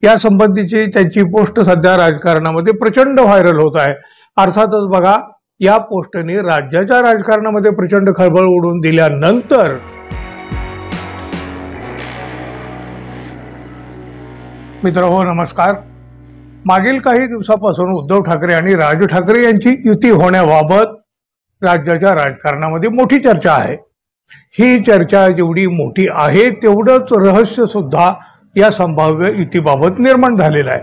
या संबंधीची त्यांची पोस्ट सध्या राजकारणामध्ये प्रचंड व्हायरल होत आहे। अर्थातच बघा, या पोस्टने राज्याच्या राजकारणामध्ये प्रचंड खळबळ उडवून दिल्यानंतर मित्रांनो नमस्कार। मागील काही दिवसापासून उद्धव ठाकरे आणि राज ठाकरे यांची युती होण्याबाबत राज्याच्या राजकारणामध्ये मोठी चर्चा आहे। ही चर्चा जेवढी मोठी आहे तेवढंच रहस्य सुद्धा या संभाव्य युतीबाबत निर्माण झालेलं आहे।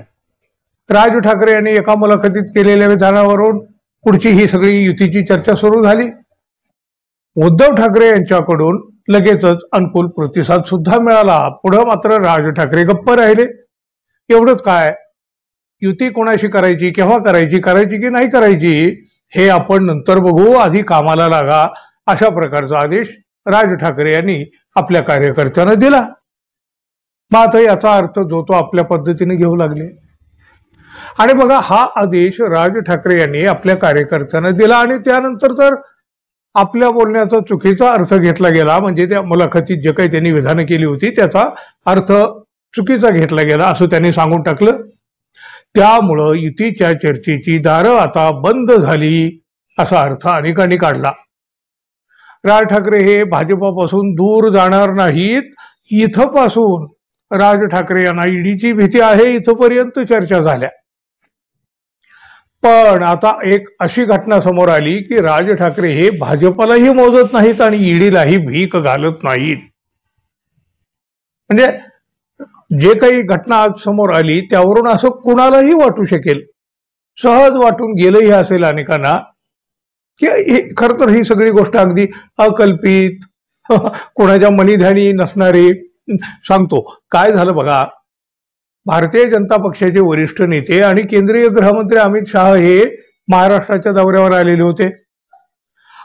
राज ठाकरे यांनी एका मुलाखतीत केलेल्या विधानावरून पुढची ही सगळी युतीची चर्चा सुरू झाली। उद्धव ठाकरे यांच्याकडून लगेचच अनुकूल प्रतिसाद सुद्धा मिळाला। पुढे मात्र राज ठाकरे गप्प राहिले। एवढंच काय, युती कोणाशी करायची, केव्हा करायची, करायची की नाही करायची हे आपण नंतर बघू, आधी कामाला लागा, अशा प्रकारचा आदेश राज ठाकरे यांनी आपल्या कार्यकर्त्यांना दिला। मात्र याचा अर्थ जो तो आपल्या पद्धतीने घेऊ लागले। आणि बघा, हा आदेश राज ठाकरे यांनी आपल्या कार्यकर्त्यांना दिला आणि त्यानंतर तर आपल्या बोलण्याचा चुकीचा अर्थ घेतला गेला। म्हणजे त्या मुलाखतीत जे काही त्यांनी विधानं केली होती त्याचा अर्थ चुकीचा घेतला गेला असं त्यांनी सांगून टाकलं। त्यामुळं युतीच्या चर्चेची दारं आता बंद झाली असा अर्थ अनेकांनी काढला। राज ठाकरे हे भाजपापासून दूर जाणार नाहीत, इथपासून राज ठाकरे यांना ईडीची भीती आहे इथपर्यंत चर्चा झाल्या। पण आता एक अशी घटना समोर आली की राज ठाकरे हे भाजपालाही मोजत नाहीत आणि ईडीलाही भीक घालत नाहीत। म्हणजे जे काही घटना आज समोर आली त्यावरून असं कुणालाही वाटू शकेल, सहज वाटून गेलंही असेल अनेकांना की खरं तर ही सगळी गोष्ट अगदी अकल्पित, कोणाच्या मनीध्यानी नसणारी। सांगतो काय झालं बघा। भारतीय जनता पक्षाचे वरिष्ठ नेते आणि केंद्रीय गृहमंत्री अमित शाह हे महाराष्ट्राच्या दौऱ्यावर आलेले होते।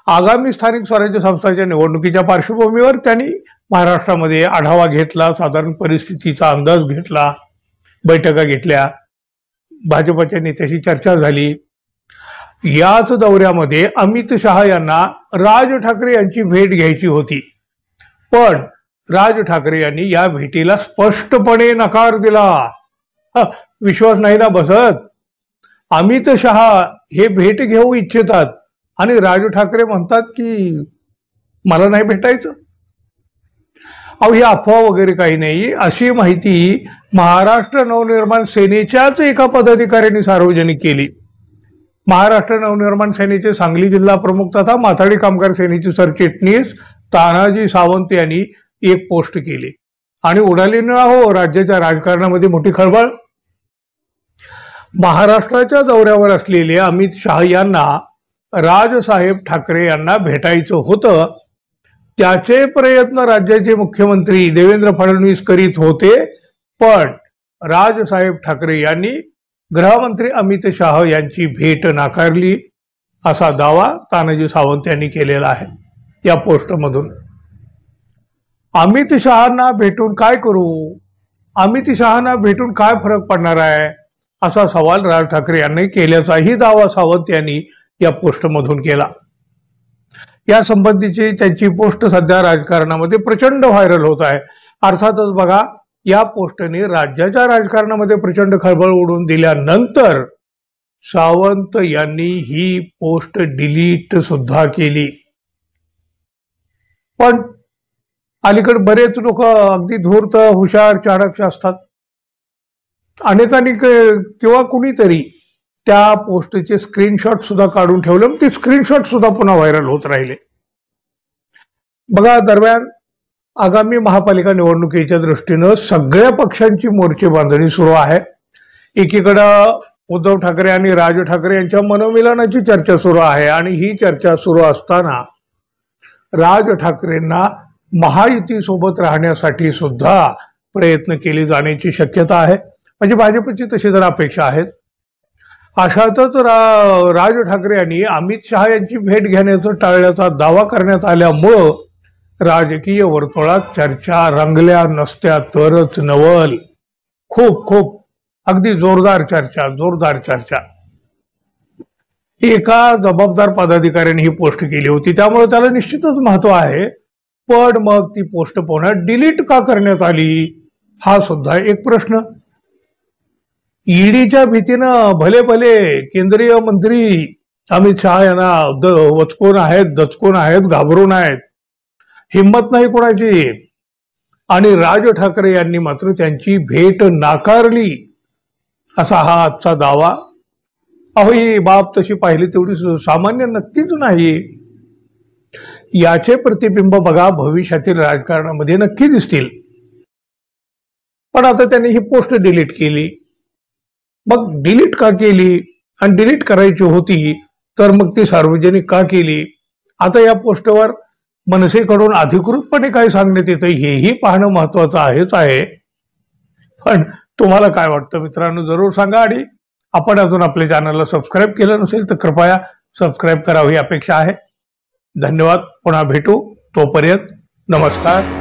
आगामी स्थानिक स्वराज्य संस्थांच्या निवडणुकीच्या पार्श्वभूमीवर त्यांनी महाराष्ट्रामध्ये आढावा घेतला, साधारण परिस्थितीचा अंदाज घेतला, बैठका घेतल्या, भाजपच्या नेत्याशी चर्चा झाली। याच दौऱ्यामध्ये अमित शाह यांना राज ठाकरे यांची भेट घ्यायची होती, पण राज ठाकरे यांनी या भेटीला स्पष्टपणे नकार दिला। विश्वास नाही ना बसत। अमित शाह हे भेट घेऊ इच्छितात आणि राज ठाकरे म्हणतात की मला नाही भेटायचं। अहो, ही अफवा वगैरे काही नाही, अशी माहिती महाराष्ट्र नवनिर्माण सेनेच्याच एका पदाधिकाऱ्यांनी सार्वजनिक केली। महाराष्ट्र नवनिर्माण सेनेचे सांगली जिल्हा प्रमुख तथा माथाडी कामगार सेनेचे सरचिटणीस तानाजी सावंत यांनी एक पोस्ट केली आणि उडाली ना हो राज्याच्या राजकारणामध्ये मोठी खळबळ। महाराष्ट्राच्या दौऱ्यावर असलेले अमित शाह यांना राजसाहेब ठाकरे यांना भेटायचं होतं, त्याचे प्रयत्न राज्याचे मुख्यमंत्री देवेंद्र फडणवीस करीत होते, पण राजसाहेब ठाकरे यांनी गृहमंत्री अमित शाह यांची भेट नाकारली असा दावा तानाजी सावंत यांनी केलेला आहे या पोस्टमधून। अमित शहांना भेटून काय करू, अमित शहांना भेटून काय फरक पडणार आहे असा सवाल राज ठाकरे यांनी केल्याचाही दावा सावंत यांनी या पोस्टमधून केला। या संबंधीची त्यांची पोस्ट सध्या राजकारणामध्ये प्रचंड व्हायरल होत आहे। अर्थातच बघा, या पोस्टने राज्याच्या राजकारणामध्ये प्रचंड खळबळ उडवून दिल्यानंतर सावंत यांनी ही पोस्ट डिलीट सुद्धा केली। पण अलीकडे बरेच लोक अगदी धूर्त, हुशार, चाणक्य असतात। अनेकांनी किंवा कुणीतरी त्या पोस्टचे स्क्रीनशॉट सुद्धा काढून ठेवले, ते स्क्रीनशॉट सुद्धा पुन्हा व्हायरल होत राहिले। बघा, दरम्यान आगामी महापालिका निवडणुकीच्या दृष्टीनं सगळ्या पक्षांची मोर्चे बांधणी सुरू आहे। एकीकडं उद्धव ठाकरे आणि राज ठाकरे यांच्या मनोमिलनाची चर्चा सुरू आहे आणि ही चर्चा सुरू असताना राज ठाकरेंना महायुती सोबत राहण्यासाठी सुद्धा प्रयत्न केले जाण्याची शक्यता आहे। म्हणजे भाजपची तशी जर अपेक्षा आहेत। अशातच राज ठाकरे यांनी अमित शहा यांची भेट घेण्याचं टाळल्याचा दावा करण्यात आल्यामुळं राजकीय वर्तुळात चर्चा रंगल्या नसत्या तरच नवल। खूप अगदी जोरदार चर्चा। एका जबाबदार पदाधिकाऱ्याने ही पोस्ट केली होती, त्यामुळे त्याला निश्चितच महत्व आहे। पण मग ती पोस्ट पुन्हा डिलीट का करण्यात आली हा सुद्धा एक प्रश्न। ईडीच्या भीतीनं भले भले केंद्रीय मंत्री अमित शहा यांना वचकून आहेत, दचकून आहेत, घाबरून आहेत, हिंमत नाही कोणाची. आणि राज ठाकरे यांनी मात्र त्यांची भेट नाकारली असा हा आजचा दावा. अहो, ही बाब तशी पाहिली तेवढी सामान्य नक्कीच नाही. याचे प्रतिबिंब बघा भविष्यातील राजकारणामध्ये नक्की दिसतील. पण आता त्यांनी ही पोस्ट डिलीट केली. मग डिलीट का केली, आणि डिलीट करायची होती तर मग ती सार्वजनिक का केली? आता या पोस्टवर मनसेकडून अधिकृतपणे काय सांगण्यात येतं हेही पाहणं महत्वाचं आहे. पण तुम्हाला काय वाटतं मित्रांनो, जरूर सांगा. आणि आपण अजून आपल्या चॅनलला सबस्क्राईब केलं नसेल तर कृपया सबस्क्राईब करावी ही अपेक्षा आहे. धन्यवाद. पुन्हा भेटू. तोपर्यंत नमस्कार.